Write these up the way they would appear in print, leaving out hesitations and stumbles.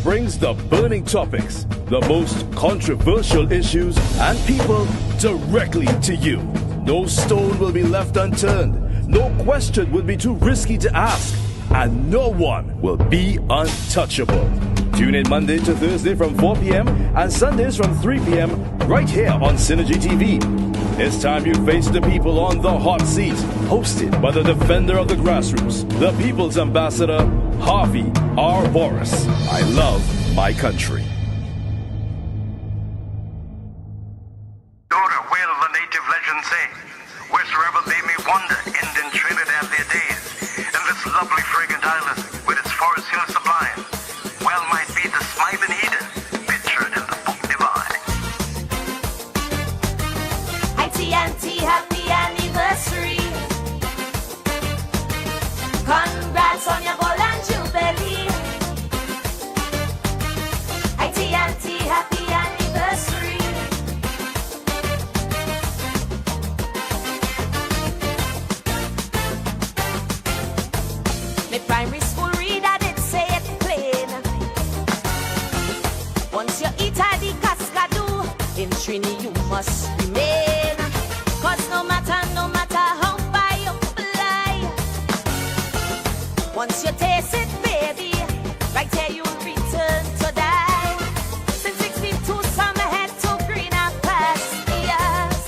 brings the burning topics, the most controversial issues, and people directly to you. No stone will be left unturned, no question will be too risky to ask, and no one will be untouchable. Tune in Monday to Thursday from 4 p.m. and Sundays from 3 p.m. right here on Synergy TV. It's time you face the people on the hot seat, hosted by the defender of the grassroots, the people's ambassador, Harvey R. Boris. I love my country. Daughter, where the native legends say, wheresoever they may wander, end in Trinidad their days, and this lovely fragrant island with its forest hill sublime, well might be the smiling Eden, pictured in the book divine. ITNT, happy anniversary. Congrats on your golden jubilee. ITNT, happy anniversary. My primary school reader did say it plain. Once you eat a the cascadoo, in Trini you must remain. Cause no matter how far you fly, once you taste it, baby, right here you'll return to die. Since 62 summer head to greener pastures,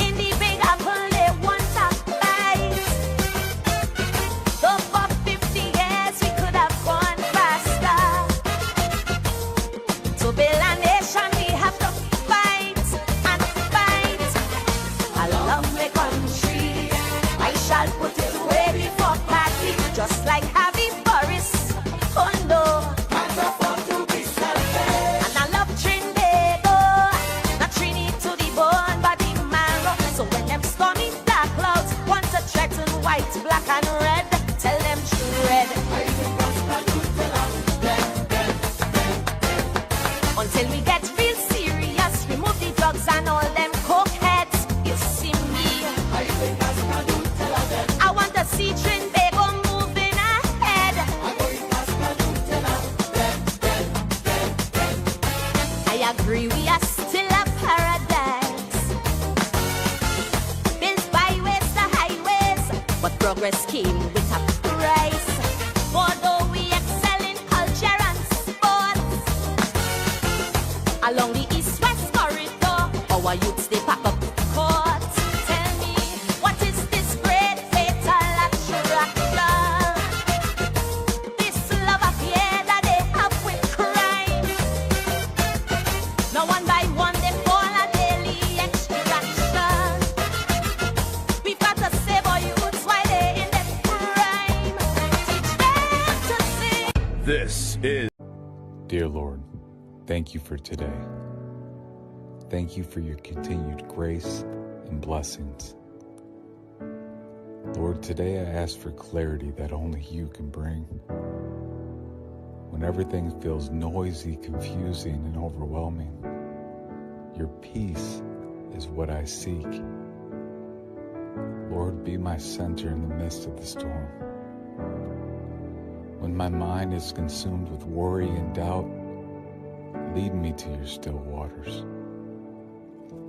in the big apple they want a bite. Though for 50 years we could have gone faster. To build a nation we have to fight and fight. I love my country, I shall put it away before party, just like Harvey Boris. Oh no. And I love Trinbago, not Trini to the bone, but the marrow. So when them stormy dark clouds want to threaten white, black and red, tell them tread. Until we get real serious, remove the drugs and all them cokeheads. You see me, I want to see Trinbago moving ahead. I agree we are still a paradise, built byways to highways, but progress came with a price. Although we excel in culture and sports, along the east-west corridor, our youths they pack up courts. Tell me, what is this great fatal attraction? This love affair that they have with crime. Now one by one they fall a daily extraction. We've got to save our youths while they're in their prime. Teach them to sing. This is Dear Lord, thank you for today. Thank you for your continued grace and blessings. Lord, today I ask for clarity that only you can bring. When everything feels noisy, confusing, and overwhelming, your peace is what I seek. Lord, be my center in the midst of the storm. When my mind is consumed with worry and doubt, lead me to your still waters.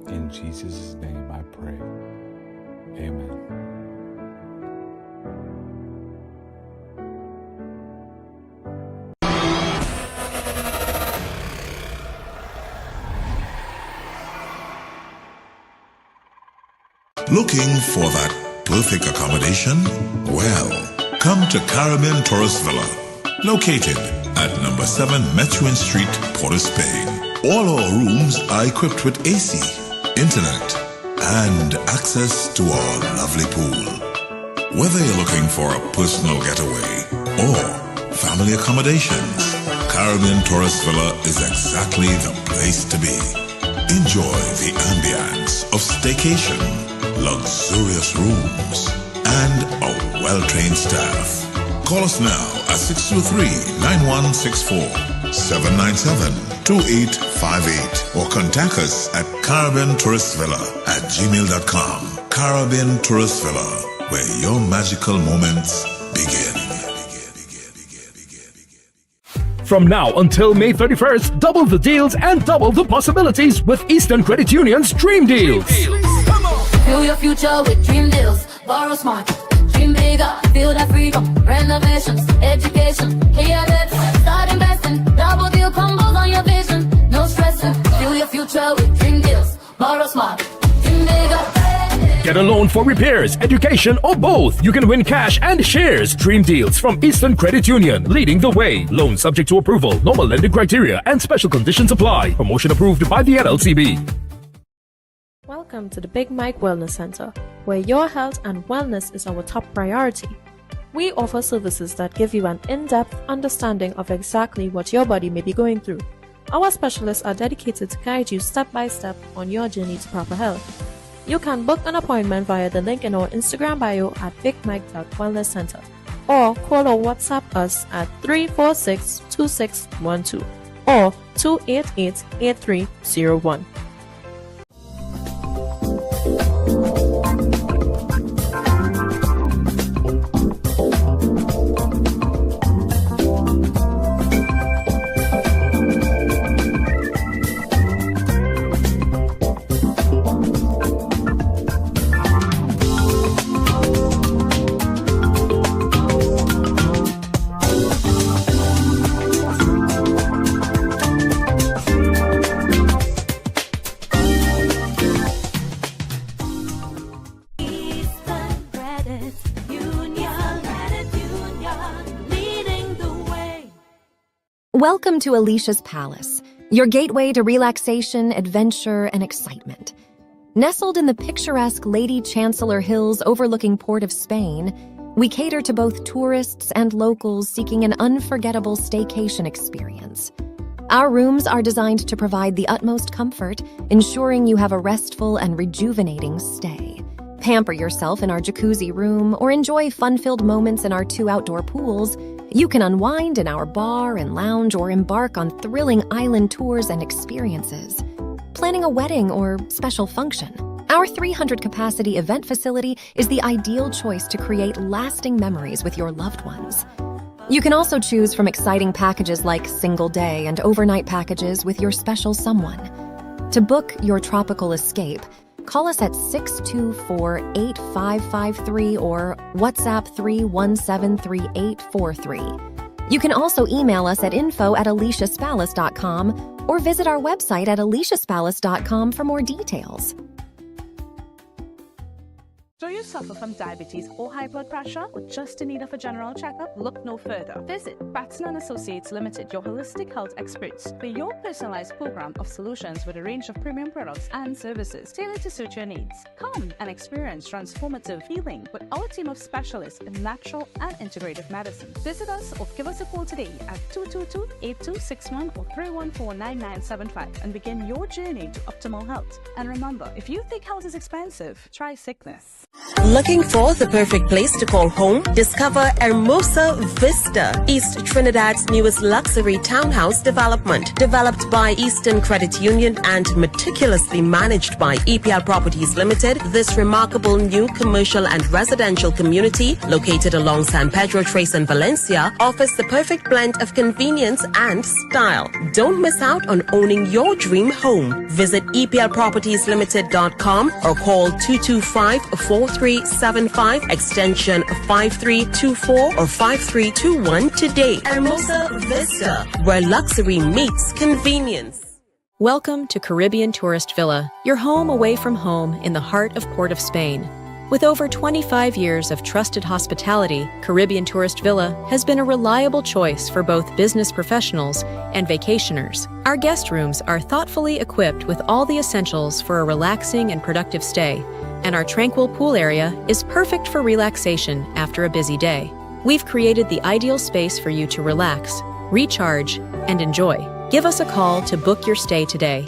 In Jesus' name I pray. Amen. Looking for that perfect accommodation? Well, come to Caribbean Tourist Villa, located at number 7 Methuen Street, Port of Spain. All our rooms are equipped with AC, internet, and access to our lovely pool. Whether you're looking for a personal getaway or family accommodations, Caribbean Tourist Villa is exactly the place to be. Enjoy the ambience of staycation, luxurious rooms, and a well-trained staff. Call us now at 623-9164-797-2858 or contact us at caribbeantourist.villa@gmail.com. Caribbean Tourist Villa, where your magical moments begin. From now until May 31st, double the deals and double the possibilities with Eastern Credit Union's Dream Deals. Fuel your future with Dream Deals. Borrow smart. Dream bigger. Feel that freedom. Renovations. Education. Clear debts. Start investing. Double deal combos on your vision. No stressing. Fuel your future with Dream Deals. Borrow smart. Dream bigger. Get a loan for repairs, education, or both. You can win cash and shares. Dream Deals from Eastern Credit Union, leading the way. Loan subject to approval. Normal lending criteria and special conditions apply. Promotion approved by the NLCB. Welcome to the Big Mike Wellness Center, where your health and wellness is our top priority. We offer services that give you an in-depth understanding of exactly what your body may be going through. Our specialists are dedicated to guide you step by step on your journey to proper health. You can book an appointment via the link in our Instagram bio at bigmike.wellnesscenter or call or WhatsApp us at 346-2612 or 288-8301. Welcome to Alicia's Palace, your gateway to relaxation, adventure, and excitement. Nestled in the picturesque Lady Chancellor Hills overlooking Port of Spain, we cater to both tourists and locals seeking an unforgettable staycation experience. Our rooms are designed to provide the utmost comfort, ensuring you have a restful and rejuvenating stay. Pamper yourself in our jacuzzi room or enjoy fun-filled moments in our 2 outdoor pools. You can unwind in our bar and lounge or embark on thrilling island tours and experiences. Planning a wedding or special function, our 300-capacity event facility is the ideal choice to create lasting memories with your loved ones. You can also choose from exciting packages like single-day and overnight packages with your special someone. To book your tropical escape, call us at 624-8553 or WhatsApp 3173843. You can also email us at info@aliciaspalace.com or visit our website at aliciaspalace.com for more details. Do you suffer from diabetes or high blood pressure or just in need of a general checkup? Look no further. Visit Batson & Associates Limited, your holistic health experts, for your personalized program of solutions with a range of premium products and services tailored to suit your needs. Come and experience transformative healing with our team of specialists in natural and integrative medicine. Visit us or give us a call today at 222-8261 or 314-9975 and begin your journey to optimal health. And remember, if you think health is expensive, try sickness. Looking for the perfect place to call home? Discover Hermosa Vista, East Trinidad's newest luxury townhouse development. Developed by Eastern Credit Union and meticulously managed by EPL Properties Limited, this remarkable new commercial and residential community, located along San Pedro Trace in Valencia, offers the perfect blend of convenience and style. Don't miss out on owning your dream home. Visit EPLPropertiesLimited.com or call 225-4375 extension 5324 or 5321 today. Hermosa Vista, where luxury meets convenience. Welcome to Caribbean Tourist Villa, your home away from home in the heart of Port of Spain. With over 25 years of trusted hospitality, Caribbean Tourist Villa has been a reliable choice for both business professionals and vacationers. Our guest rooms are thoughtfully equipped with all the essentials for a relaxing and productive stay, and our tranquil pool area is perfect for relaxation after a busy day. We've created the ideal space for you to relax, recharge, and enjoy. Give us a call to book your stay today.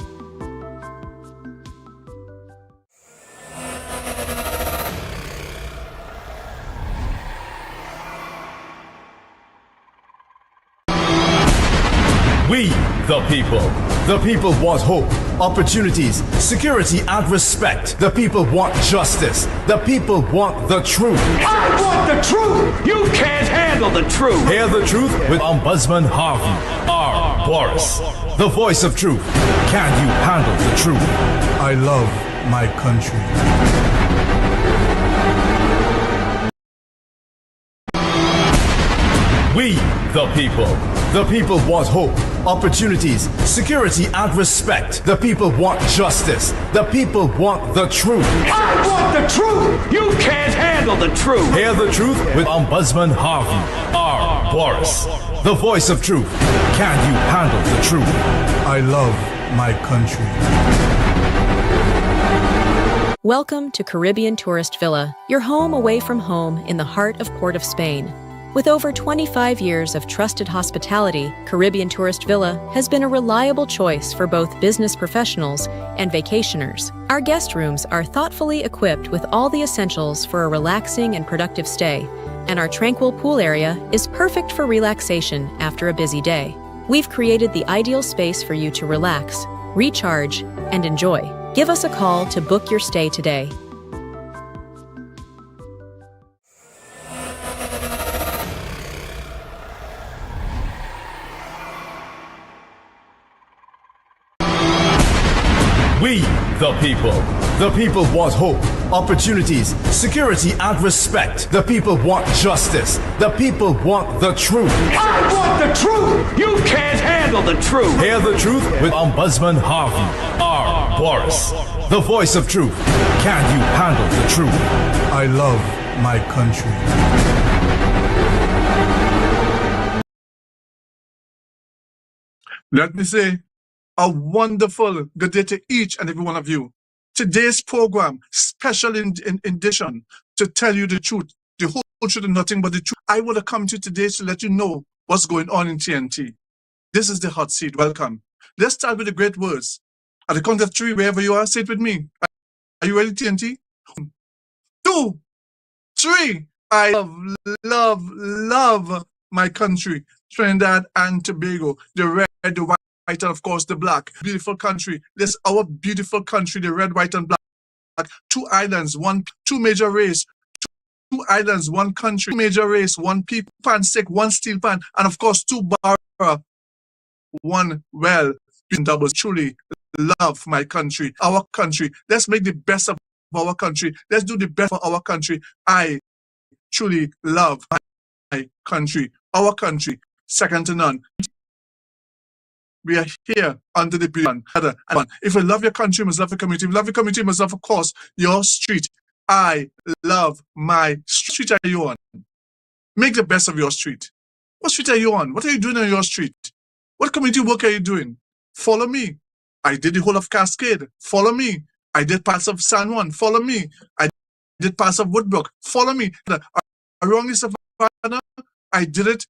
We, the people, The people want hope, opportunities, security, and respect. The people want justice. The people want the truth. I want the truth! You can't handle the truth! Hear the truth with Ombudsman Harvey R. Boris, the voice of truth. Can you handle the truth? I love my country. We, the people. The people want hope, opportunities, security, and respect. The people want justice. The people want the truth. I want the truth! You can't handle the truth! Hear the truth with Ombudsman Harvey R. Boris, the voice of truth. Can you handle the truth? I love my country. Welcome to Caribbean Tourist Villa, your home away from home in the heart of Port of Spain. With over 25 years of trusted hospitality, Caribbean Tourist Villa has been a reliable choice for both business professionals and vacationers. Our guest rooms are thoughtfully equipped with all the essentials for a relaxing and productive stay, and our tranquil pool area is perfect for relaxation after a busy day. We've created the ideal space for you to relax, recharge, and enjoy. Give us a call to book your stay today. We, the people. The people want hope, opportunities, security, and respect. The people want justice. The people want the truth. I want the truth! You can't handle the truth! Hear the truth with Ombudsman Harvey R. Boris, the voice of truth. Can you handle the truth? I love my country. Let me say a wonderful good day to each and every one of you. Today's program, special in edition, to tell you the truth, the whole truth and nothing but the truth. I would have come to you today to let you know what's going on in TNT. This is the hot seat. Welcome. Let's start with the great words. At the count of three, wherever you are, say it with me. Are you ready, TNT? 1, 2, 3. I love my country, Trinidad and Tobago, the red, the white, and of course the black. Beautiful country. This our beautiful country, the red, white, and black. 2 islands, two major race. 2 islands, 1 country. 2 major race, 1 people, pan stick, 1 steel pan, and of course 2 bar, 1 well. Doubles. Truly love my country, our country. Let's make the best of our country. Let's do the best for our country. I truly love my country, our country, second to none. We are here under the plan. If you love your country, you must love your community. If you love your community, you must love, of course, your street. I love my street. Are you on? Make the best of your street. What street are you on? What are you doing on your street? What community work are you doing? Follow me. I did the whole of Cascade. Follow me. I did parts of San Juan. Follow me. I did parts of Woodbrook. Follow me. Around the Savannah, I did it,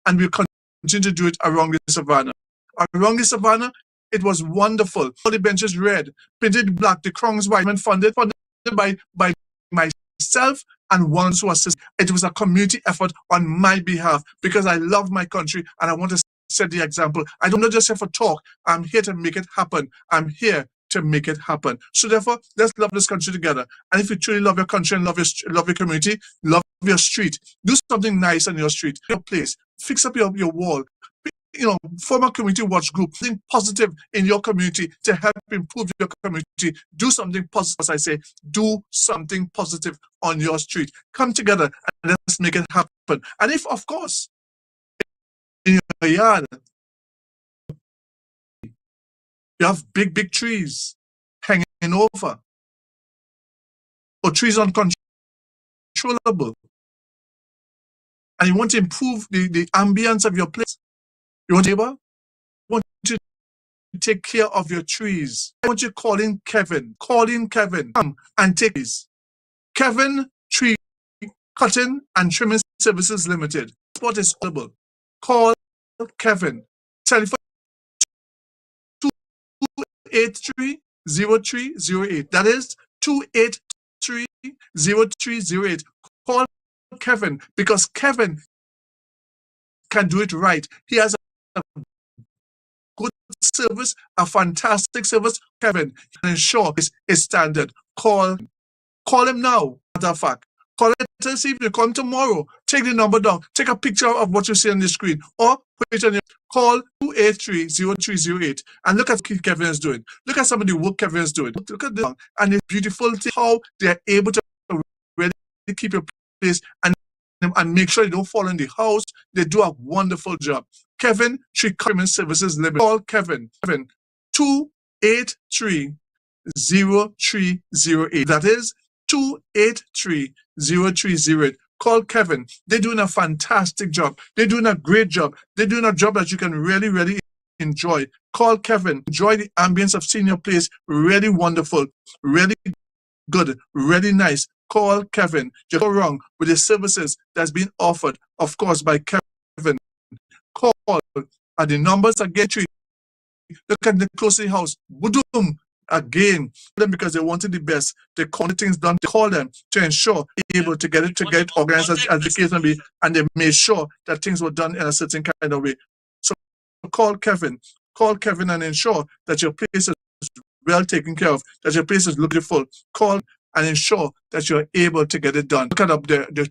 and we'll continue to do it around the Savannah. Around the Savannah, it was wonderful. All the benches red, painted black, the crowns white, and funded by myself and ones who assist. It was a community effort on my behalf because I love my country and I want to set the example. I don't just here for talk. I'm here to make it happen. I'm here to make it happen. So therefore, let's love this country together. And if you truly love your country and love your community, love your street, do something nice on your street, your place. Fix up your wall. Form a community watch group, think positive in your community to help improve your community. Do something positive, as I say, do something positive on your street. Come together and let's make it happen. And if, of course, in your yard, you have big trees hanging over, or trees uncontrollable, and you want to improve the ambience of your place, you want to take care of your trees. I want you to call in Kevin. Come and take these. Kevin Tree Cutting and Trimming Services Limited. Spot is available. Call Kevin. Telephone 283-0308. That is 283-0308. Call Kevin because Kevin can do it right. He has a good service, a fantastic service. Kevin, and ensure is standard. Call him now. Matter of fact, call it this evening. Call him tomorrow. Take the number down. Take a picture of what you see on the screen, or put it on your call 283-0308 and look at what Kevin is doing. Look at some of the work Kevin is doing. Look at this, and it's beautiful how they are able to really keep your place and make sure you don't fall in the house. They do a wonderful job. Kevin, Tree Caribbean Services Limited. Call Kevin 283-0308. That is 283-0308. Call Kevin. They're doing a fantastic job. They're doing a great job. They're doing a job that you can really, really enjoy. Call Kevin. Enjoy the ambience of seeing your place. Really wonderful. Really good. Really nice. Call Kevin. You go wrong with the services that's being offered, of course, by Kevin. Call, and the numbers again. Look at the closing house. Boom. Again, them because they wanted the best. They call the things done. They call them to ensure able to get organized as the case may be, and they made sure that things were done in a certain kind of way. So call Kevin and ensure that your place is well taken care of, that your place is beautiful. Call and ensure that you're able to get it done. Look at up there, they're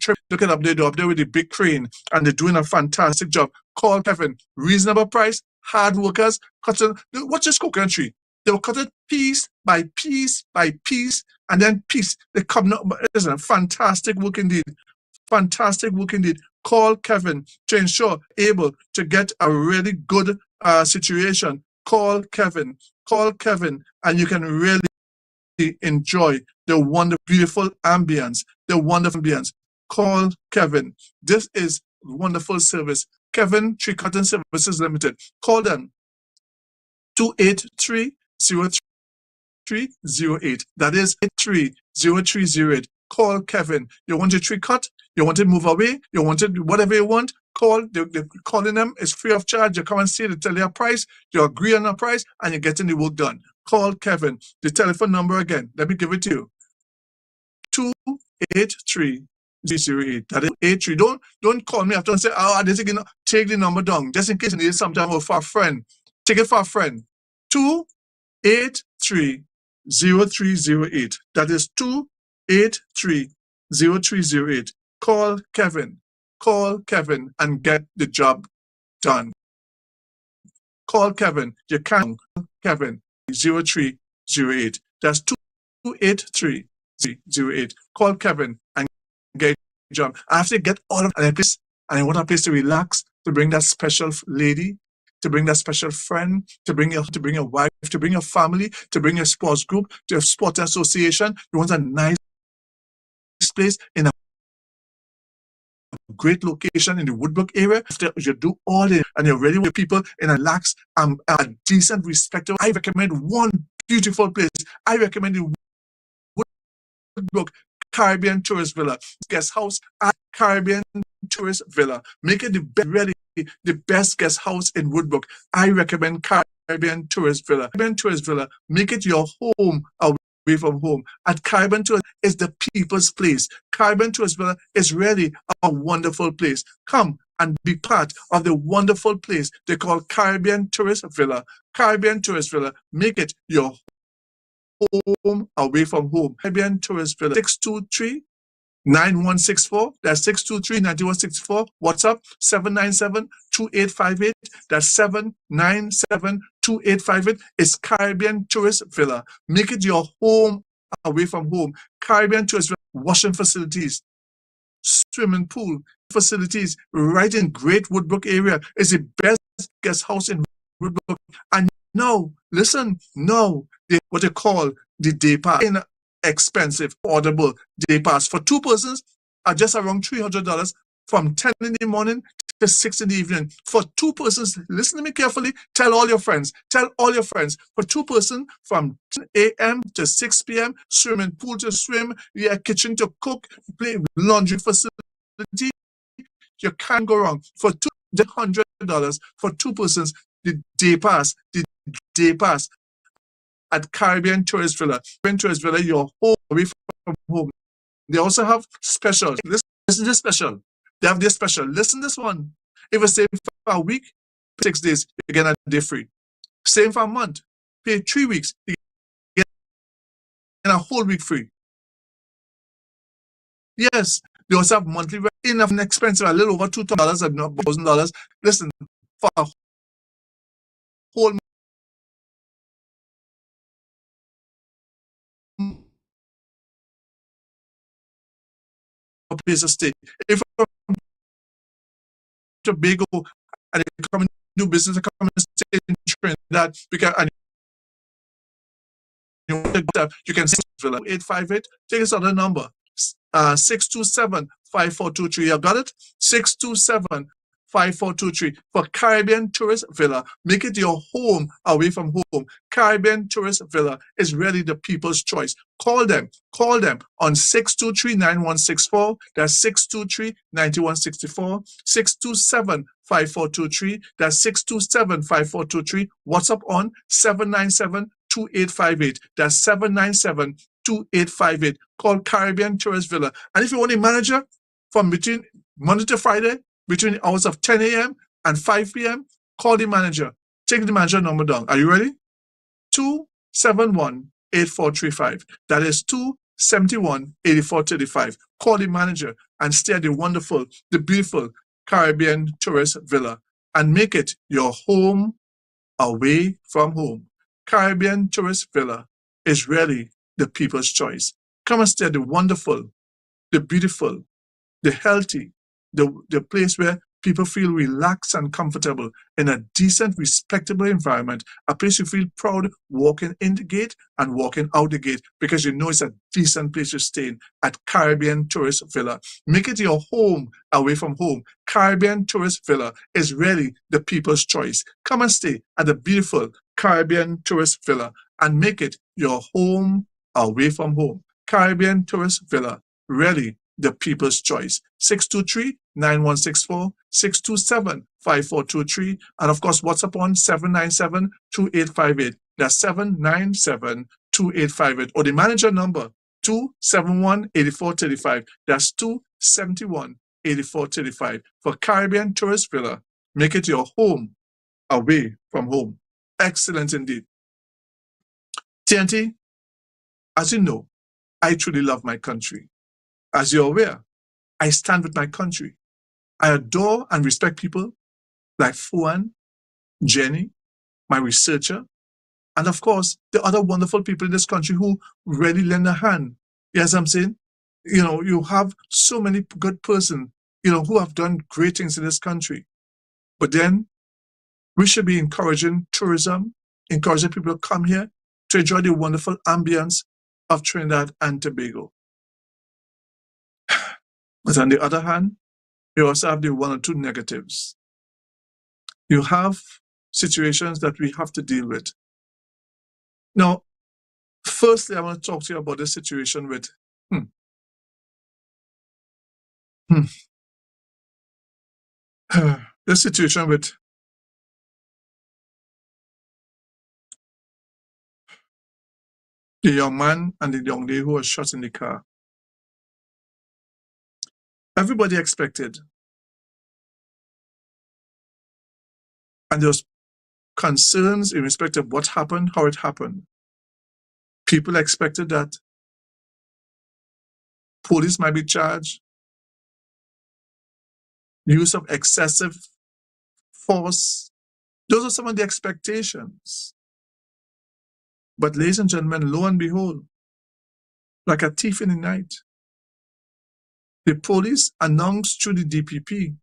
up there with the big crane, and they're doing a fantastic job. Call Kevin. Reasonable price, hard workers, cutting. Watch this coconut tree. They will cut it piece by piece by piece, and then piece. They come up. It's a fantastic work indeed. Fantastic work indeed. Call Kevin to ensure able to get a really good situation. Call Kevin, and you can really enjoy the wonderful, beautiful ambience. Call Kevin. This is wonderful service. Kevin Tree Cotton Services Limited. Call them 283-0308. That is 83-0308. Call Kevin. You want your tree cut? You want it move away? You want it whatever you want? Call. They're calling them. It's free of charge. You come and see. They tell you a price. You agree on a price, and you're getting the work done. Call Kevin. The telephone number again. Let me give it to you. 283-0308. That is 83. Don't call me after and say, oh, I didn't take the number down. Just in case you need it sometime or for a friend. Take it for a friend. 283-0308. That is 283-0308. Call Kevin and get the job done. Call Kevin. You can call Kevin 0308. That's 283-0308. Call Kevin and get the job. After you get all of that place, and you want a place to relax, to bring that special lady, to bring that special friend, to bring your wife, to bring your family, to bring your sports group, to your sports association. You want a nice place in a great location in the Woodbrook area. After you do all this and you're ready with people in a relaxed, a decent, respectable. I recommend one beautiful place. I recommend the Woodbrook Caribbean Tourist Villa guest house at Caribbean Tourist Villa. Make it the best guest house in Woodbrook. I recommend Caribbean Tourist Villa. Caribbean Tourist Villa. Make it your home away from home. At Caribbean Tourist is the people's place. Caribbean Tourist Villa is really a wonderful place. Come and be part of the wonderful place they call Caribbean Tourist Villa. Caribbean Tourist Villa. Make it your home away from home. Caribbean Tourist Villa. 623-9164. That's 623-9164. WhatsApp 797-2858. That's 797-2858. It's Caribbean Tourist Villa. Make it your home away from home. Caribbean Tourist Villa. Washing facilities, swimming pool facilities, right in Great Woodbrook area. It's the best guest house in Woodbrook. And now, listen, what they call the day pass. Inexpensive, audible day pass for two persons are just around $300 from 10 in the morning to 6 in the evening. For two persons, listen to me carefully, tell all your friends. For two persons from 10 a.m. to 6 p.m., swimming pool to swim, kitchen to cook, play laundry facility. You can't go wrong. For $200 for two persons, the day pass at Caribbean Tourist Villa. Caribbean Tourist Villa, your home away from home. They also have specials. Listen to this special. They have this special. Listen to this one. If you stay for a week, 6 days, you get a day free. Staying for a month, pay 3 weeks, you get a whole week free. Yes, they also have monthly enough expensive, a little over $2,000 and not $1,000. Listen, for a whole place to stay. If you're from Tobago and you come and do business, and come and stay in Trinidad, because and you can say 858. Take this other number, 627-5423. You got it? 627-5423 for Caribbean Tourist Villa. Make it your home away from home. Caribbean Tourist Villa is really the people's choice. Call them on 623-9164. That's 623-9164. 627-5423. That's 627-5423. WhatsApp on 797-2858. That's 797-2858. Call Caribbean Tourist Villa. And if you want a manager from between Monday to Friday, between the hours of 10 a.m. and 5 p.m., call the manager. Take the manager number down. Are you ready? 271-8435. That is 271-8435. Call the manager and stay at the wonderful, the beautiful Caribbean Tourist Villa and make it your home away from home. Caribbean Tourist Villa is really the people's choice. Come and stay at the wonderful, the beautiful, the healthy, the place where people feel relaxed and comfortable in a decent, respectable environment, a place you feel proud walking in the gate and walking out the gate because you know it's a decent place to stay in at Caribbean Tourist Villa. Make it your home away from home. Caribbean Tourist Villa is really the people's choice. Come and stay at the beautiful Caribbean Tourist Villa and make it your home away from home. Caribbean Tourist Villa, really the people's choice. 623-9164, 627-5423, and of course, WhatsApp on 797-2858. That's 797-2858. Or the manager number, 271-8435. That's 271-8435. For Caribbean Tourist Villa, make it your home away from home. Excellent indeed. TNT, as you know, I truly love my country. As you're aware, I stand with my country. I adore and respect people like Fuan, Jenny, my researcher, and of course, the other wonderful people in this country who really lend a hand. Yes, I'm saying, you have so many good persons, who have done great things in this country. But then we should be encouraging tourism, encouraging people to come here to enjoy the wonderful ambience of Trinidad and Tobago. But on the other hand, you also have the one or two negatives. You have situations that we have to deal with. Now, firstly, I want to talk to you about the situation with the situation with the young man and the young lady who was shot in the car. Everybody expected, and there was concerns in respect of what happened, how it happened. People expected that police might be charged, use of excessive force. Those are some of the expectations. But ladies and gentlemen, lo and behold, like a thief in the night, the police announced through the DPP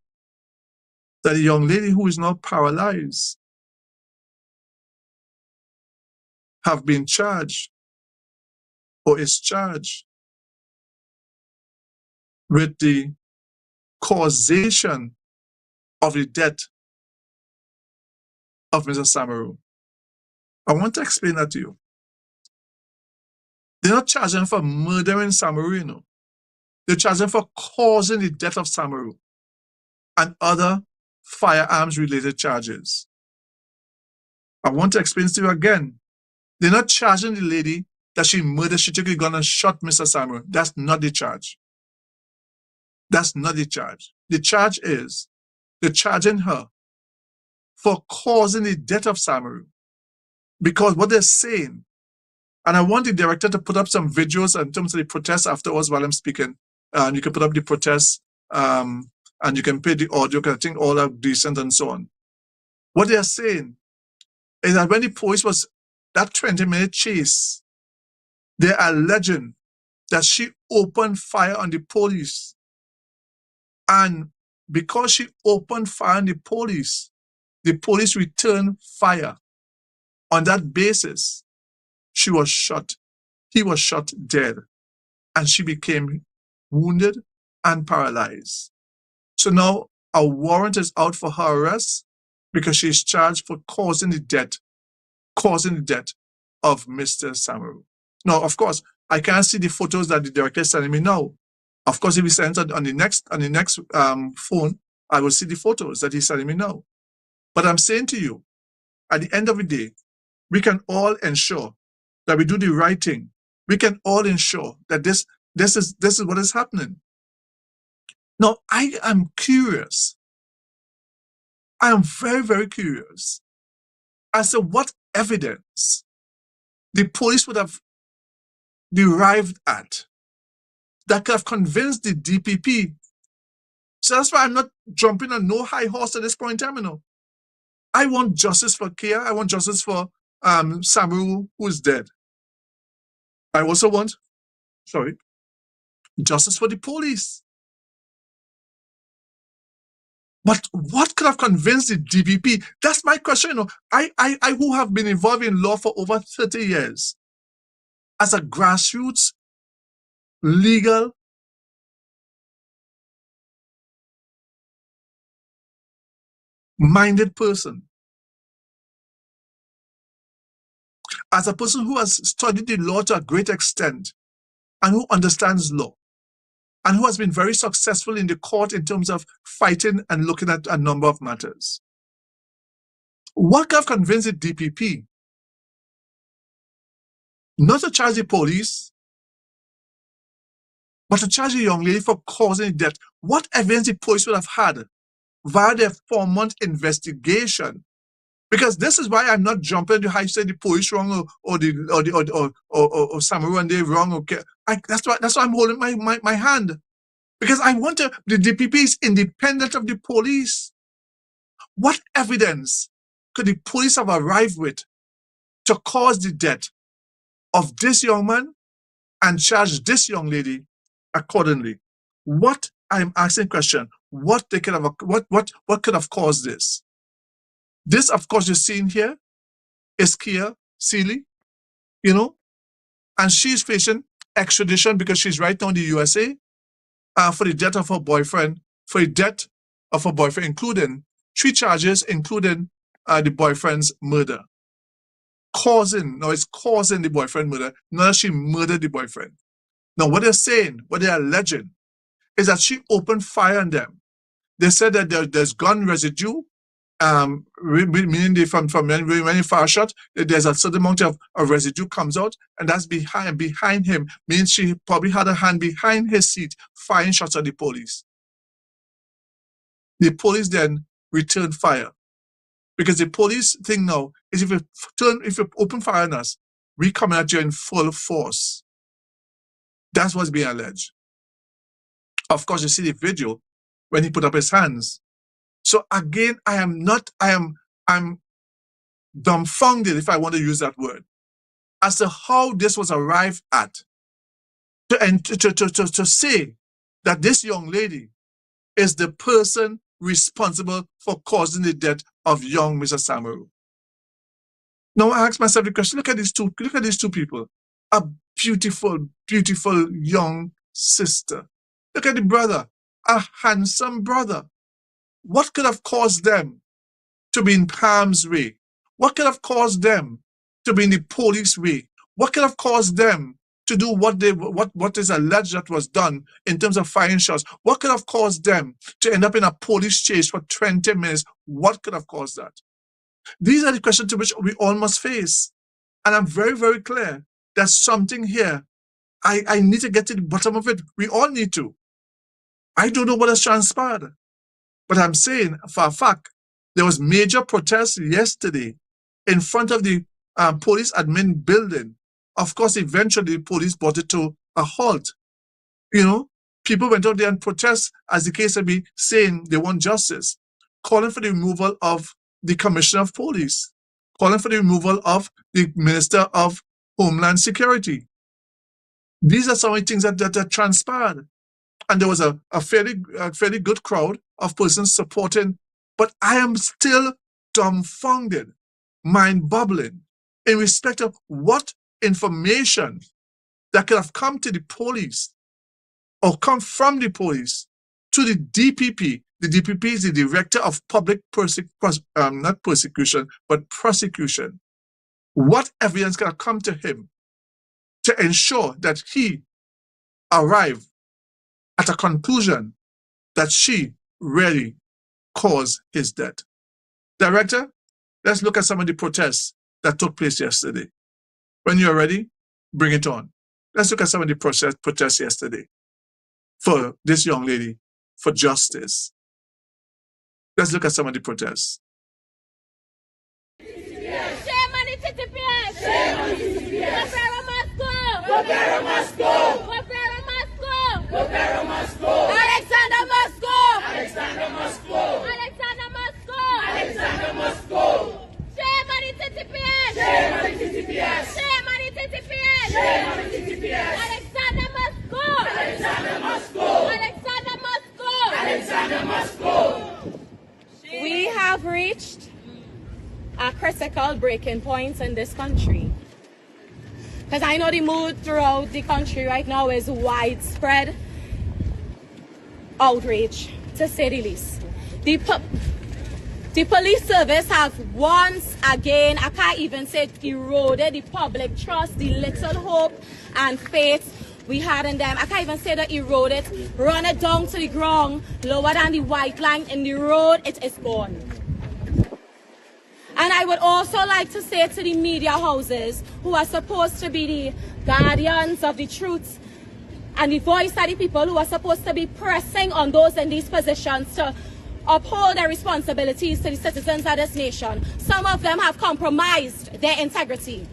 that a young lady who is now paralyzed have been charged or is charged with the causation of the death of Mr. Samaru. I want to explain that to you. They're not charging for murdering Samaru, They're charging for causing the death of Samaru and other firearms-related charges. I want to explain to you again. They're not charging the lady that she murdered, she took a gun and shot Mr. Samaru. That's not the charge. That's not the charge. The charge is they're charging her for causing the death of Samaru because what they're saying, and I want the director to put up some videos in terms of the protests afterwards while I'm speaking. You can put up the protests, and you can play the audio, because I think all are decent and so on. What they are saying is that when the police was that 20-minute chase, they are alleging that she opened fire on the police. And because she opened fire on the police returned fire. On that basis, she was shot. He was shot dead. And she became wounded and paralyzed. So now a warrant is out for her arrest because she is charged for causing the death of Mr. Samaru. Now, of course, I can't see the photos that the director is sending me now. Of course, if he sends it on the next phone, I will see the photos that he's sending me now. But I'm saying to you, at the end of the day, we can all ensure that we do the right thing. We can all ensure that this is what is happening. Now, I am curious. I am very, very curious as to what evidence the police would have derived at that could have convinced the DPP. So that's why I'm not jumping on no high horse at this point in time, you know. I want justice for Kia. I want justice for Samaru, who is dead. I also want, justice for the police. But what could have convinced the DPP? That's my question. You know, I who have been involved in law for over 30 years, as a grassroots, legal, minded person, as a person who has studied the law to a great extent and who understands law, and who has been very successful in the court in terms of fighting and looking at a number of matters. What could have convinced the DPP not to charge the police, but to charge the young lady for causing death? What evidence the police would have had via their 4-month investigation? Because this is why I'm not jumping to how you say the police wrong or Samaru and they wrong. Okay, that's why I'm holding my hand, because I want the DPP is independent of the police. What evidence could the police have arrived with to cause the death of this young man and charge this young lady accordingly? What I'm asking question: what they could have, what could have caused this? This, of course, you're seeing here is Kia Seeley, you know, and she's facing extradition because she's right now in the USA for the death of her boyfriend, including 3 charges, including the boyfriend's murder. It's causing the boyfriend murder, not that she murdered the boyfriend. Now, what they're saying, what they're alleging, is that she opened fire on them. They said that there's gun residue, meaning from when you fire a shot, there's a certain amount of residue comes out, and that's behind him, means she probably had a hand behind his seat firing shots at the police. The police then returned fire, because the police thing now is if you open fire on us, we come at you in full force. That's what's being alleged. Of course, you see the video when he put up his hands. So again, I'm dumbfounded, if I want to use that word, as to how this was arrived at, to say that this young lady is the person responsible for causing the death of young Mr. Samaru. Now I ask myself the question: look at these two people, a beautiful, beautiful young sister. Look at the brother, a handsome brother. What could have caused them to be in harm's way? What could have caused them to be in the police way? What could have caused them to do what is alleged that was done in terms of firing shots? What could have caused them to end up in a police chase for 20 minutes? What could have caused that? These are the questions to which we all must face. And I'm very, very clear that something here, I need to get to the bottom of it. We all need to. I don't know what has transpired. But I'm saying, for a fact, there was major protests yesterday in front of the police admin building. Of course, eventually the police brought it to a halt. You know, people went out there and protest, as the case may be, saying they want justice, calling for the removal of the commissioner of police, calling for the removal of the minister of Homeland Security. These are some of the things that transpired. And there was a fairly good crowd of persons supporting, but I am still dumbfounded, mind-boggling, in respect of what information that could have come to the police or come from the police to the DPP. The DPP is the Director of Public not Persecution, but Prosecution. What evidence could have come to him to ensure that he arrived at a conclusion that she really caused his death? Director, let's look at some of the protests that took place yesterday. When you're ready, bring it on. Let's look at some of the protests yesterday for this young lady, for justice. Let's look at some of the protests. Shame on the TTPS! Shame on the TTPS! Guerrero must go! Guerrero must go! Guerrero must go! Guerrero must go! Alexander must go! Alexander must go! Alexander must go! Alexander must go! Shame on the TTPS! Shame on the TTPS! Shame on the TTPS! Shame on the TTPS! Alexander must go! Alexander must go! Alexander must go! Alexander must go! We have reached a critical breaking point in this country. Because I know the mood throughout the country right now is widespread outrage, to say the least. The police service have once again, I can't even say eroded the public trust, the little hope and faith we had in them. I can't even say that erode it, run it down to the ground, lower than the white line in the road, it is gone. And I would also like to say to the media houses who are supposed to be the guardians of the truth and the voice of the people who are supposed to be pressing on those in these positions to uphold their responsibilities to the citizens of this nation. Some of them have compromised their integrity,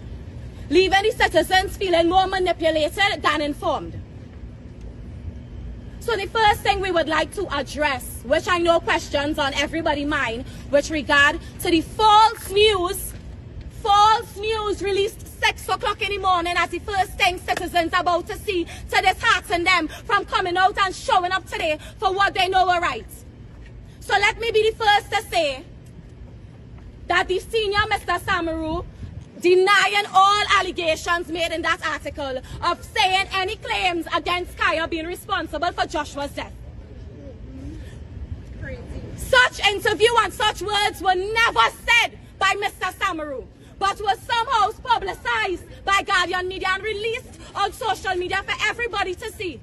leaving the citizens feeling more manipulated than informed. So the first thing we would like to address, which I know questions on everybody's mind, with regard to the false news released 6 o'clock in the morning as the first thing citizens are about to see to dishearten them from coming out and showing up today for what they know are right. So let me be the first to say that the senior Mr. Samaru, denying all allegations made in that article of saying any claims against Kaya being responsible for Joshua's death. Such interview and such words were never said by Mr. Samaru, but was somehow publicized by Guardian Media and released on social media for everybody to see.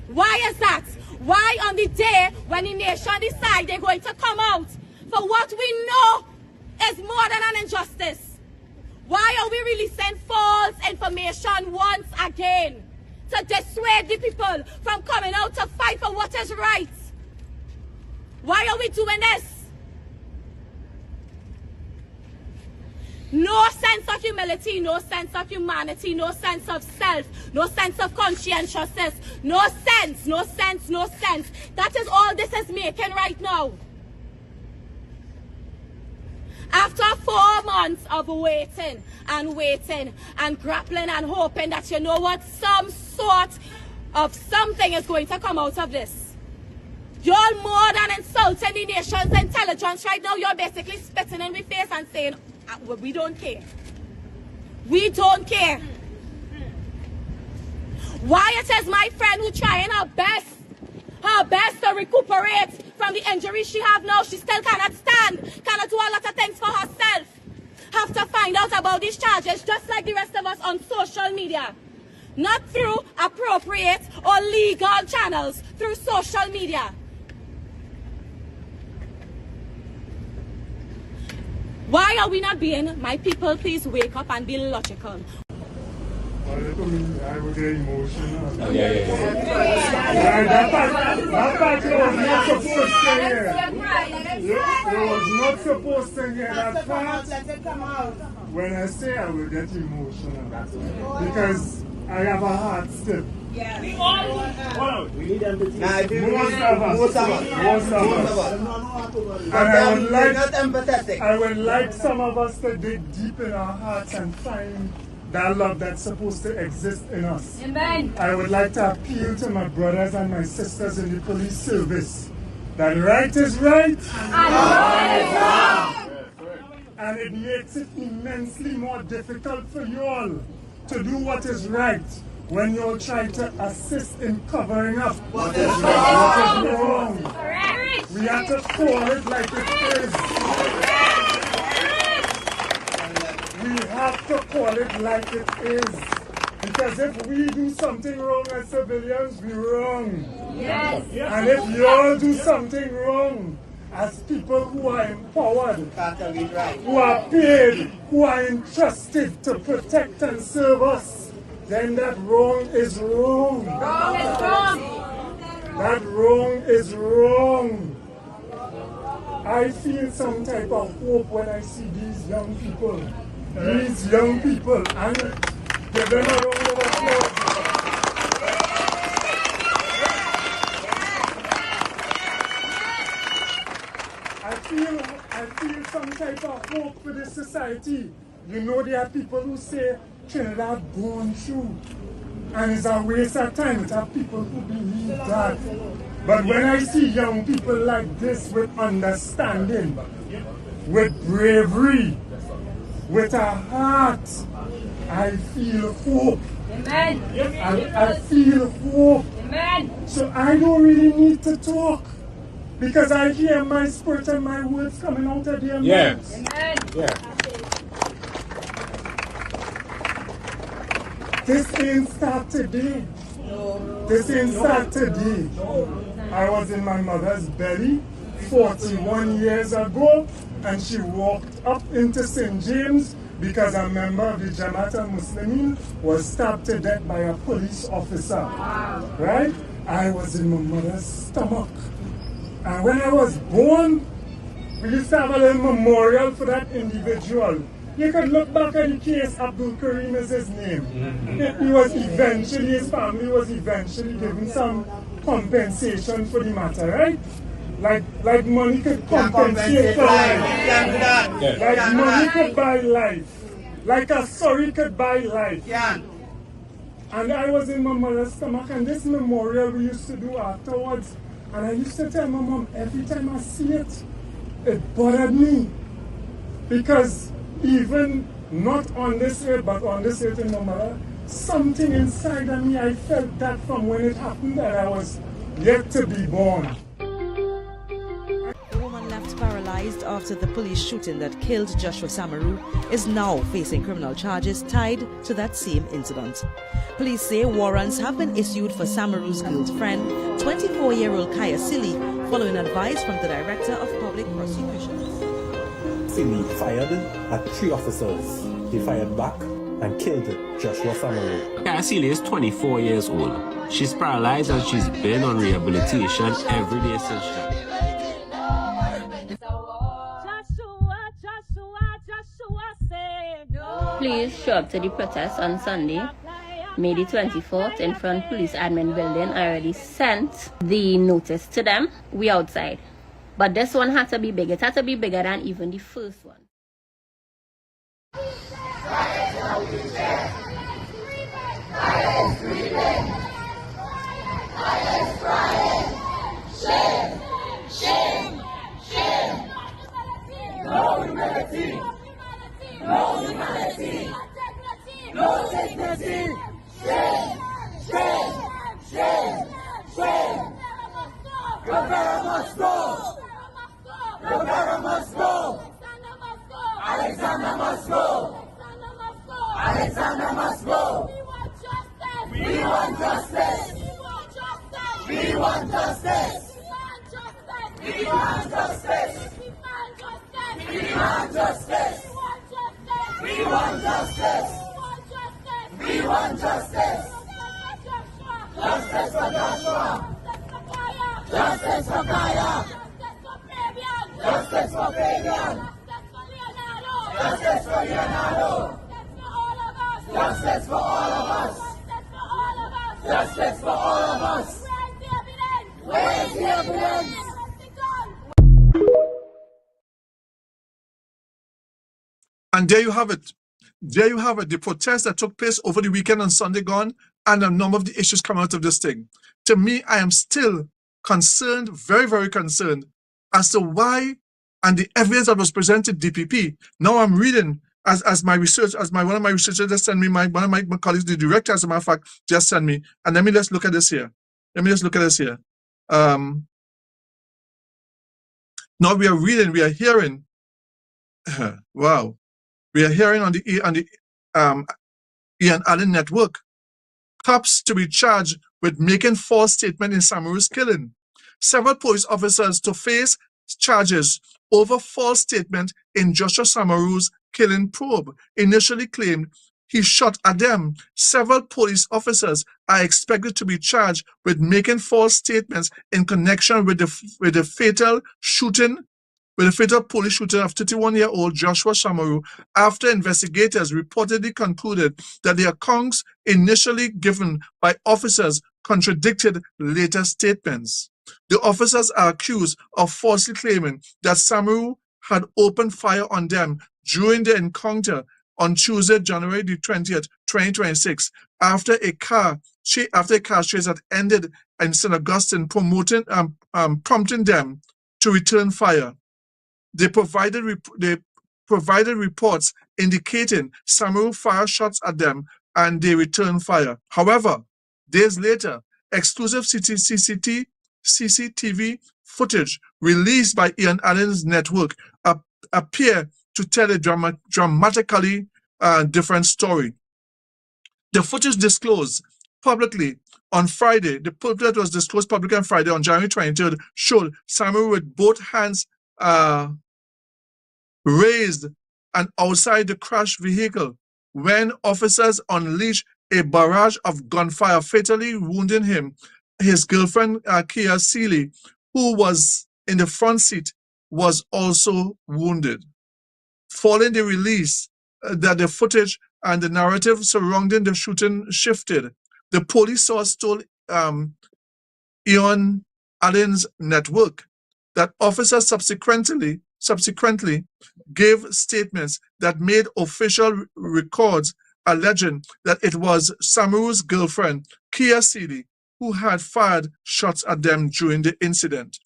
Why is that? Why on the day when the nation decide they're going to come out for what we know is more than an injustice? Why are we releasing false information once again to dissuade the people from coming out to fight for what is right? Why are we doing this? No sense of humility, no sense of humanity, no sense of self, no sense of conscientiousness, no sense. That is all this is making right now. After 4 months of waiting and grappling and hoping that, you know what, some sort of something is going to come out of this. You're more than insulting the nation's intelligence right now. You're basically spitting in my face and saying, we don't care. We don't care. Why it is my friend who trying her best to recuperate from the injury she have now. She still cannot stand, cannot do a lot of things for herself. Have to find out about these charges just like the rest of us on social media. Not through appropriate or legal channels, through social media. Why are we not being, my people, please wake up and be logical. to me, I would get emotional. Oh, yeah. That part you was not supposed to hear. You was not supposed to hear that part. When I say I will get emotional, because I have a heart still. Yeah. We need them to teach. Most of us. And I would like some of us to dig deep in our hearts and find that love that's supposed to exist in us. Amen. I would like to appeal to my brothers and my sisters in the police service that right is right and wrong is wrong. And it makes it immensely more difficult for you all to do what is right when you all try to assist in covering up what is wrong. We have to call it like it is. We have to call it like it is. Because if we do something wrong as civilians, we're wrong. Yes. And if you all do something wrong as people who are empowered, who are paid, who are entrusted to protect and serve us, then that wrong is wrong. Wrong is wrong. That wrong is wrong. I feel some type of hope when I see these young people. These young people, and give them a round of applause. I feel some type of hope for this society. You know, there are people who say Trinidad gone through, and it's a waste of time. There are people who believe that. But when I see young people like this with understanding, with bravery, with a heart, I feel hope. Amen. I feel hope. Amen. So I don't really need to talk, because I hear my spirit and my words coming out of their mouths. Amen. Yeah. This ain't start today. This ain't start today. I was in my mother's belly 41 years ago, and she walked up into St. James because a member of the Jamaat al-Muslimin was stabbed to death by a police officer. Right? I was in my mother's stomach. And when I was born, we used to have a little memorial for that individual. You could look back at the case, Abdul Karim is his name. He was eventually, his family was eventually given some compensation for the matter, right? Like money could compensate for life. Like money could buy life. Like a sorry could buy life. And I was in my mother's stomach, and this memorial we used to do afterwards. And I used to tell my mom, every time I see it, it bothered me. Because even not on this earth, but on this earth in my mother, something inside of me, I felt that from when it happened that I was yet to be born. The woman left paralyzed after the police shooting that killed Joshua Samaru is now facing criminal charges tied to that same incident. Police say warrants have been issued for Samaru's girlfriend, 24-year-old Kaya Silly, following advice from the Director of Public Prosecutions. Silly fired at 3 officers. He fired back and killed Joshua Samaru. Kaya Silly is 24 years old. She's paralyzed and she's been on rehabilitation every day since she... Please show up to the protest on Sunday, May the 24th, in front Police Admin Building. I already sent the notice to them. We outside. But this one had to be big. It had to be bigger than even the first one. No humanity! No humanity! No dignity! Shame! Shame! Shame! Shame! Rivera must go! Rivera must go! Alexander must go! Alexander must go! We want justice! We want justice! We want justice! We want justice! We want justice! We want justice! We want want justice. Justice for Joshua. Justice for Kaya. Justice for Fabian. Justice for Leonardo. Justice for all of us. Justice for all of us. Where is the evidence? And there you have it. There you have it. The protest that took place over the weekend on Sunday gone, and a number of the issues come out of this thing. To me, I am still concerned, very, very concerned, as to why, and the evidence that was presented DPP. Now I'm reading as my research, one of my researchers just sent me, one of my colleagues, the director, as a matter of fact, just sent me. And let me just look at this here. Now we are hearing, wow. We are hearing on the Ian Allen network, cops to be charged with making false statement in Samaru's killing. Several police officers to face charges over false statement in Joshua Samaru's killing probe. Initially claimed he shot at them. Several police officers are expected to be charged with making false statements in connection with the fatal shooting. With a fatal police shooting of 31-year-old Joshua Samaru, after investigators reportedly concluded that the accounts initially given by officers contradicted later statements. The officers are accused of falsely claiming that Samaru had opened fire on them during the encounter on Tuesday, January the 20th, 2026, after a car chase had ended in St. Augustine, prompting them to return fire. They provided reports indicating Samaru fired shots at them and they returned fire. However, days later, exclusive CCTV footage released by Ian Allen's network appear to tell a dramatically different story. The footage disclosed publicly on Friday, the footage was disclosed publicly on Friday on January 23rd, showed Samaru with both hands raised and outside the crashed vehicle when officers unleashed a barrage of gunfire, fatally wounding him. His girlfriend, Kia Seeley, who was in the front seat, was also wounded. Following the release, that the footage and the narrative surrounding the shooting shifted. The police source told Ian Allen's network that officers subsequently gave statements that made official records alleging that it was Samaru's girlfriend, Kia Seeley, who had fired shots at them during the incident.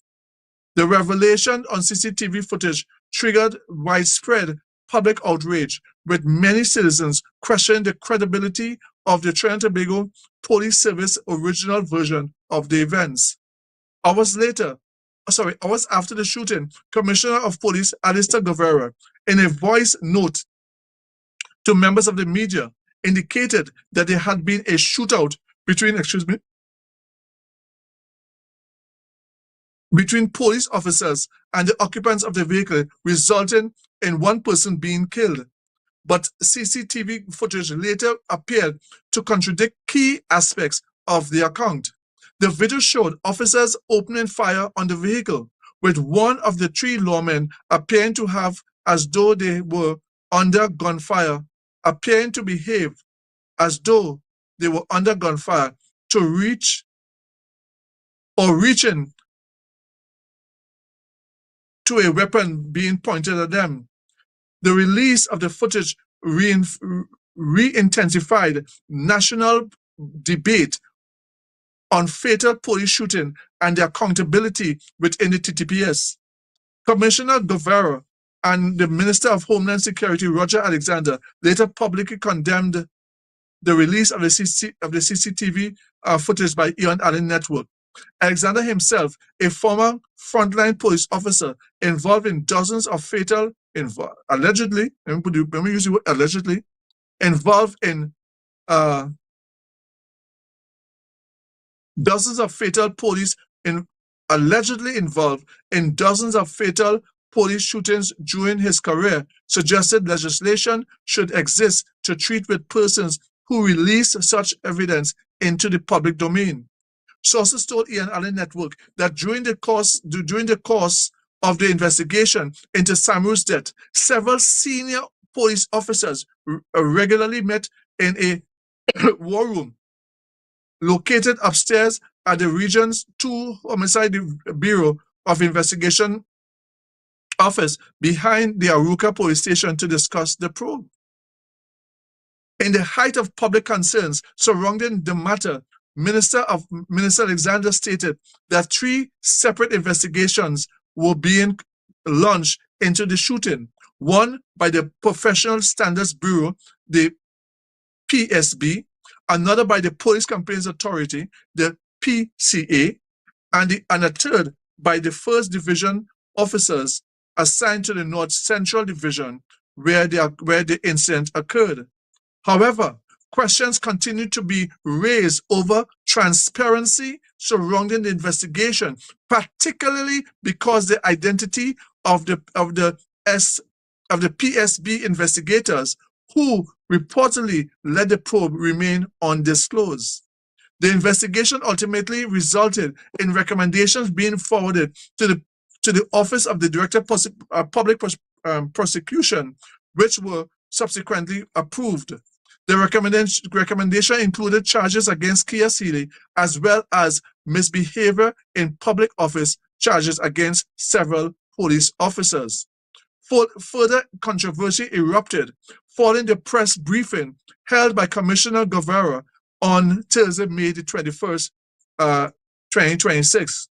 The revelation on CCTV footage triggered widespread public outrage, with many citizens questioning the credibility of the Trinidad and Tobago Police Service original version of the events. Hours after the shooting, Commissioner of Police Alistair Guevara, in a voice note to members of the media, indicated that there had been a shootout between police officers and the occupants of the vehicle, resulting in one person being killed. But CCTV footage later appeared to contradict key aspects of the account. The video showed officers opening fire on the vehicle, with one of the three lawmen appearing to have as though they were under gunfire, appearing to behave as though they were under gunfire to reaching to a weapon being pointed at them. The release of the footage re-intensified national debate on fatal police shooting and the accountability within the TTPS. Commissioner Guevara and the Minister of Homeland Security, Roger Alexander, later publicly condemned the release of the CCTV footage by Ian Allen Network. Alexander himself, a former frontline police officer involved in dozens of fatal, allegedly, let me use the word allegedly, involved in dozens of fatal police, allegedly involved in dozens of fatal police shootings during his career, suggested legislation should exist to treat with persons who released such evidence into the public domain. Sources told Ian Allen Network that during the course of the investigation into Samaru's death, several senior police officers regularly met in a war room located upstairs at the Region's 2 Homicide Bureau of Investigation office behind the Arouca police station to discuss the probe. In the height of public concerns surrounding the matter, Minister Alexander stated that 3 separate investigations were being launched into the shooting. One by the Professional Standards Bureau, the PSB, another by the Police Complaints Authority, the PCA, and a third by the 1st Division officers assigned to the North Central Division where the incident occurred. However, questions continue to be raised over transparency surrounding the investigation, particularly because the identity of the PSB investigators who reportedly led the probe remain undisclosed. The investigation ultimately resulted in recommendations being forwarded to the Office of the Director of Public Prosecution, which were subsequently approved. The recommendation included charges against Kia Seeley, as well as misbehavior in public office charges against several police officers. Further controversy erupted following the press briefing held by Commissioner Guevara on Thursday, May the 21st, 2026.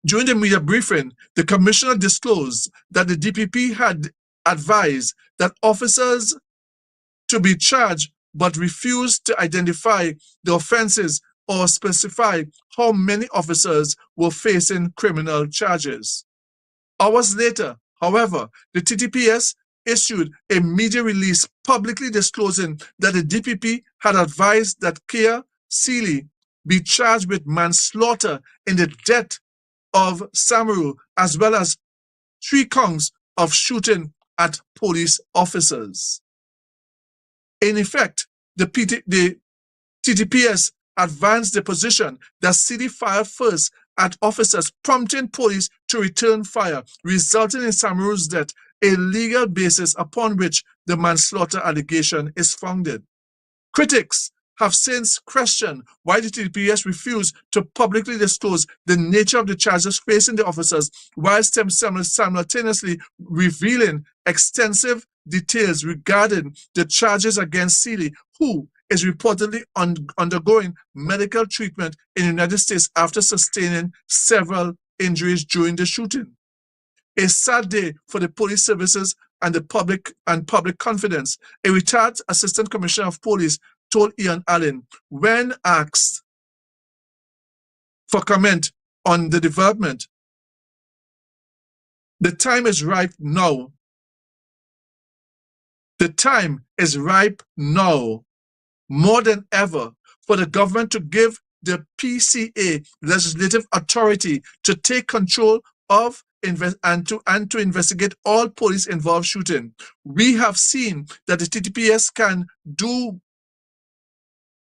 During the media briefing, the commissioner disclosed that the DPP had advised that officers to be charged but refused to identify the offenses or specify how many officers were facing criminal charges. Hours later, however, the TTPS issued a media release publicly disclosing that the DPP had advised that Kia Seeley be charged with manslaughter in the death of Samaru, as well as 3 counts of shooting at police officers. In effect, the TTPS advanced the position that Seeley fired first at officers, prompting police to return fire, resulting in Samaru's death, a legal basis upon which the manslaughter allegation is founded. Critics have since questioned why the TTPS refused to publicly disclose the nature of the charges facing the officers, whilst simultaneously revealing extensive details regarding the charges against Seeley, who is reportedly undergoing medical treatment in the United States after sustaining several injuries during the shooting. A sad day for the police services and the public confidence. A retired Assistant Commissioner of Police told Ian Allen, when asked for comment on the development, the time is ripe now. The time is ripe now, more than ever, for the government to give the PCA legislative authority to take control of and to investigate all police-involved shooting. We have seen that the TTPS can do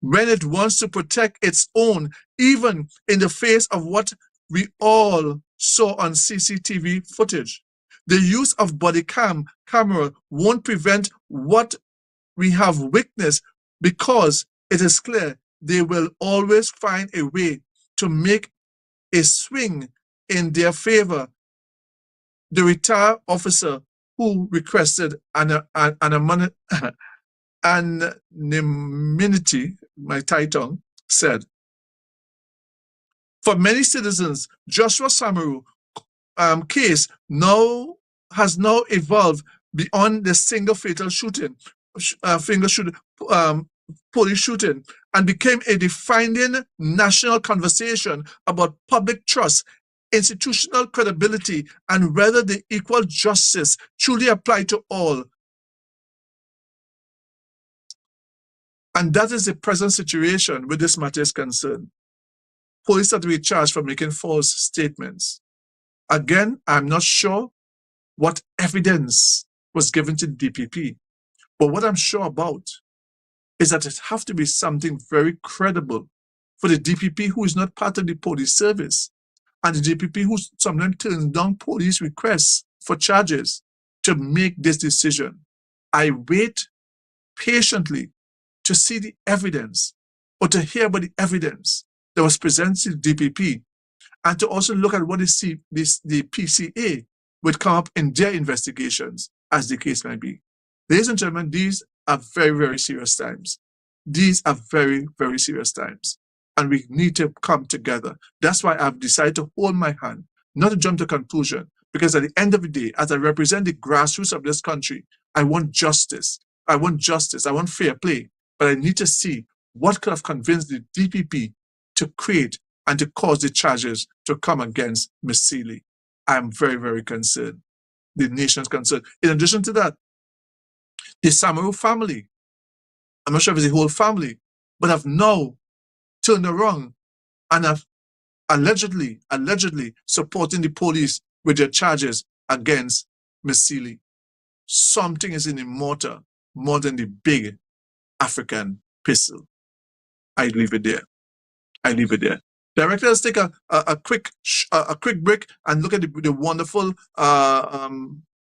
when it wants to protect its own, even in the face of what we all saw on CCTV footage. The use of body camera won't prevent what we have witnessed, because it is clear they will always find a way to make a swing in their favor. The retired officer who requested anonymity, my title said. For many citizens, Joshua Samaru case has now evolved beyond the single fatal shooting, police shooting, and became a defining national conversation about public trust, institutional credibility, and whether the equal justice truly apply to all. And that is the present situation with this matter is concerned. Police are to be charged for making false statements. Again, I'm not sure what evidence was given to the DPP, but what I'm sure about is that it have to be something very credible for the DPP, who is not part of the police service, and the DPP who sometimes turns down police requests for charges, to make this decision. I wait patiently to see the evidence, or to hear about the evidence that was presented to the DPP, and to also look at what the PCA would come up in their investigations, as the case may be. Ladies and gentlemen, these are very, very serious times. These are very, very serious times. And we need to come together. That's why I've decided to hold my hand, not to jump to conclusion, because at the end of the day, as I represent the grassroots of this country, I want justice. I want justice. I want fair play. But I need to see what could have convinced the DPP to create and to cause the charges to come against Ms. Seeley. I'm very, very concerned. The nation's concerned. In addition to that, the Samaru family, I'm not sure if it's the whole family, but have now turned around and have allegedly supporting the police with their charges against Ms. Seeley. Something is in the mortar more than the big African pistol. I leave it there. I leave it there. Director, let's take a quick break and look at the wonderful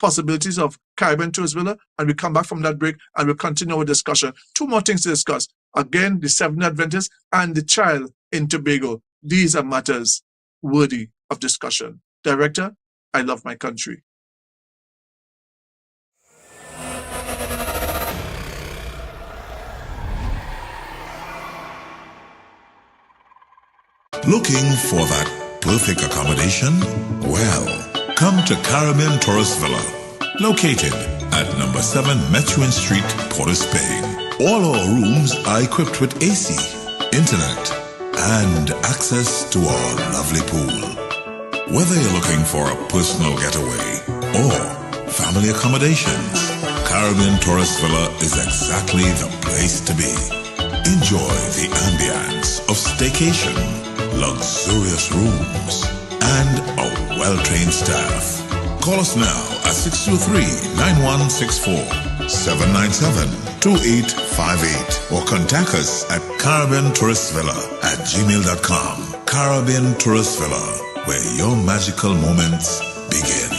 possibilities of Caribbean Tourist Villa, and we come back from that break and we'll continue our discussion. Two more things to discuss. Again, the Seventh Adventist and the child in Tobago. These are matters worthy of discussion. Director, I love my country. Looking for that perfect accommodation? Well, come to Caribbean Tourist Villa, located at number 7 Methuen Street, Port of Spain. All our rooms are equipped with AC, internet, and access to our lovely pool. Whether you're looking for a personal getaway or family accommodations, Caribbean Tourist Villa is exactly the place to be. Enjoy the ambience of staycation, luxurious rooms, and a well-trained staff. Call us now at 623-9164, 797-2858, or contact us at caribbeantourist.villa@gmail.com. Caribbean Tourist Villa, where your magical moments begin.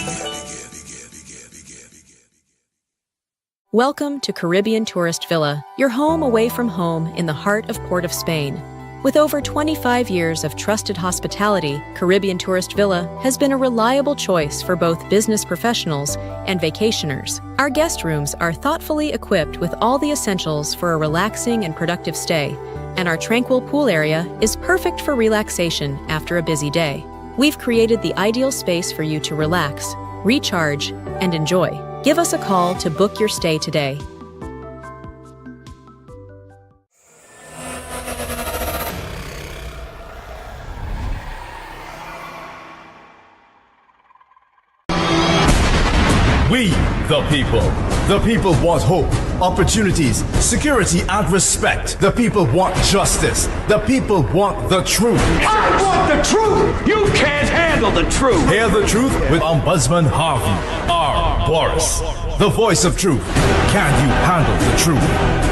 Welcome to Caribbean Tourist Villa, your home away from home in the heart of Port of Spain. With over 25 years of trusted hospitality, Caribbean Tourist Villa has been a reliable choice for both business professionals and vacationers. Our guest rooms are thoughtfully equipped with all the essentials for a relaxing and productive stay, and our tranquil pool area is perfect for relaxation after a busy day. We've created the ideal space for you to relax, recharge, and enjoy. Give us a call to book your stay today. We, the people want hope, opportunities, security, and respect. The people want justice. The people want the truth. I want the truth! You can't handle the truth! Hear the truth with Ombudsman Harvey R. Boris, the voice of truth. Can you handle the truth?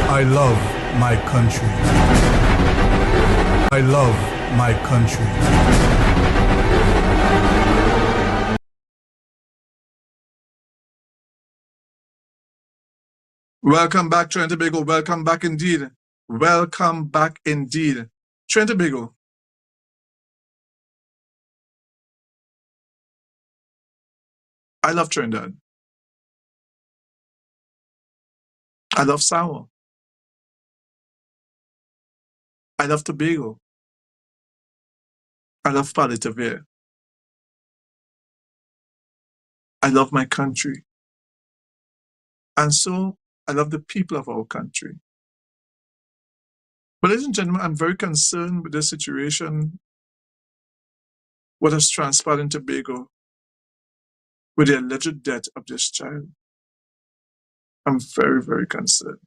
I love my country. I love my country. Welcome back, Trinidad and Tobago. Welcome back indeed. Welcome back indeed. Trinidad and Tobago. I love Trinidad. I love Samoa. I love Tobago. I love Pallitivere. I love my country. And so I love the people of our country. But ladies and gentlemen, I'm very concerned with the situation, what has transpired in Tobago with the alleged death of this child. I'm very, very concerned.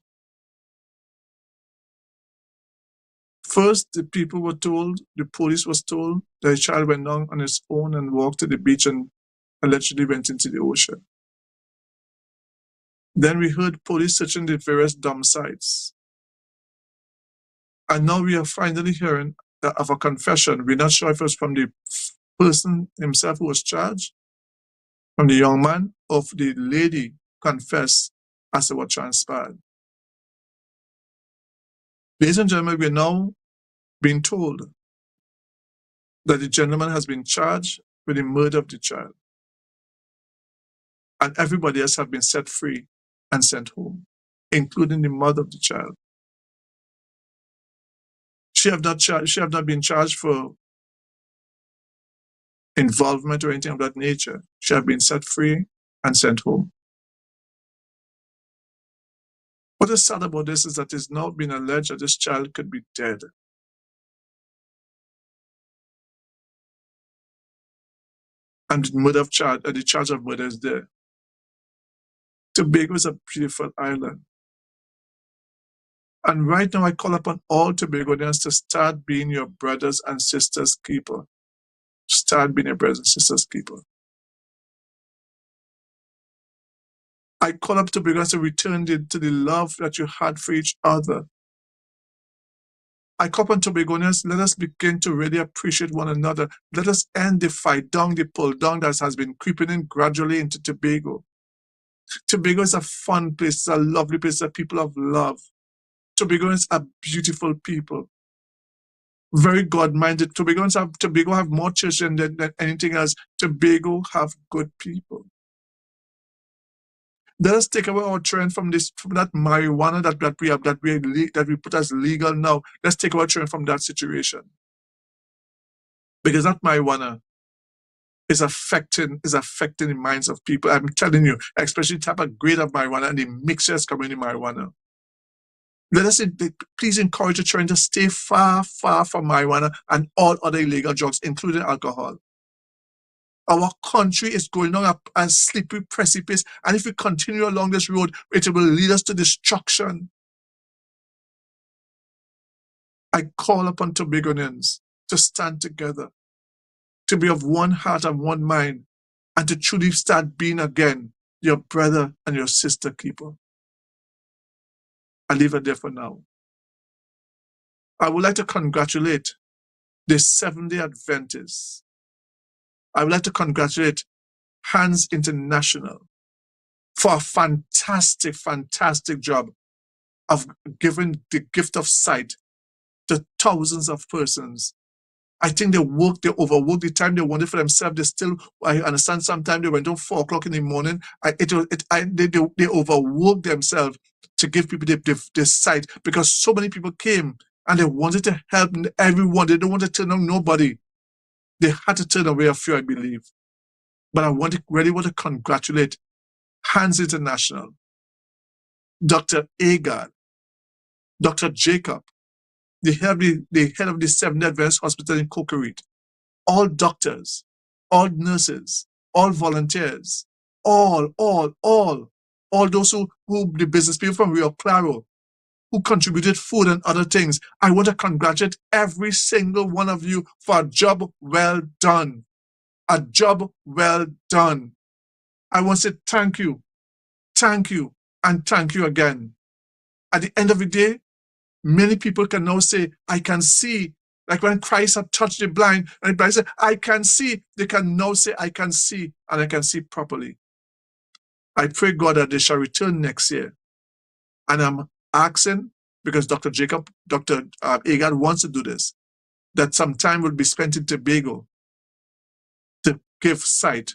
First, the people were told, the police was told, that the child went down on his own and walked to the beach and allegedly went into the ocean. Then we heard police searching the various dump sites. And now we are finally hearing of a confession. We're not sure if it was from the person himself who was charged, from the young man, or if the lady confessed as to what transpired. Ladies and gentlemen, we're now being told that the gentleman has been charged with the murder of the child. And everybody else have been set free and sent home, including the mother of the child. She have not been charged for involvement or anything of that nature. She have been set free and sent home. What is sad about this is that it's now been alleged that this child could be dead. And the charge of murder is there. Tobago is a beautiful island. And right now I call upon all Tobagonians to start being your brothers and sisters keeper. Start being your brothers and sisters keeper. I call up Tobagonians to return to the love that you had for each other. I call upon Tobagonians, let us begin to really appreciate one another. Let us end the fight down, the pull down that has been creeping in gradually into Tobago. Tobago is a fun place, it's a lovely place, it's a people of love. Tobagonians are beautiful people, very God-minded. Tobago have more children than anything else. Tobago have good people. Let us take away our trend from that marijuana that we put as legal now. Let's take our trend from that situation, because that marijuana is affecting the minds of people. I'm telling you, especially the type of grade of marijuana and the mixtures coming in marijuana. Let us please encourage the children to stay far, far from marijuana and all other illegal drugs, including alcohol. Our country is going down a slippery precipice, and if we continue along this road, it will lead us to destruction. I call upon Tobagonians to stand together, to be of one heart and one mind, and to truly start being again your brother and your sister keeper. I leave it there for now. I would like to congratulate the Seventh-day Adventists. I would like to congratulate Hands International for a fantastic, fantastic job of giving the gift of sight to thousands of persons. I think they overworked the time they wanted for themselves. I understand sometimes they went on 4 o'clock in the morning. They overworked themselves to give people the sight, because so many people came and they wanted to help everyone. They don't want to turn on nobody. They had to turn away a few, I believe. But I really want to congratulate Hands International, Dr. Agard, Dr. Jacob, the head of the Seventh-day Adventist Hospital in Cocorite, all doctors, all nurses, all volunteers, all those who the business people from Rio Claro, who contributed food and other things. I want to congratulate every single one of you for a job well done. A job well done. I want to say thank you, and thank you again. At the end of the day, many people can now say, I can see. Like when Christ had touched the blind, and the blind said, I can see. They can now say, I can see, and I can see properly. I pray, God, that they shall return next year. And I'm asking, because Dr. Agard wants to do this, that some time will be spent in Tobago to give sight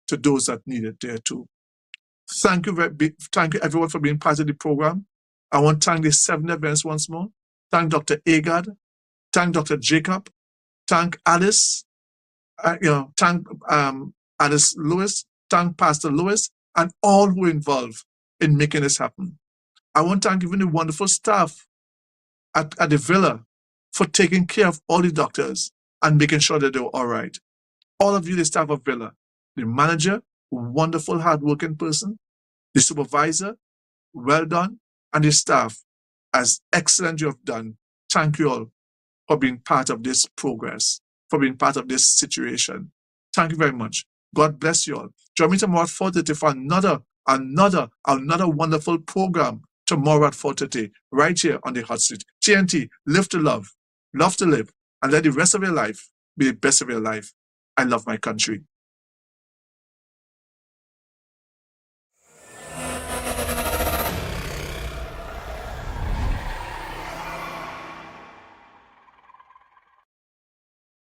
to those that need it there too. Thank you everyone for being part of the program. I want to thank the 7 events once more. Thank Dr. Agard. Thank Dr. Jacob. Thank Alice. Thank Alice Lewis. Thank Pastor Lewis, and all who are involved in making this happen. I want to thank even the wonderful staff at the Villa for taking care of all the doctors and making sure that they were all right. All of you, the staff of Villa, the manager, wonderful, hardworking person, the supervisor, well done, and the staff, as excellent you have done. Thank you all for being part of this progress, for being part of this situation. Thank you very much. God bless you all. Join me tomorrow at 4:30 for another wonderful program tomorrow at 4:30, right here on the hot seat. TNT, live to love to live, and let the rest of your life be the best of your life. I love my country.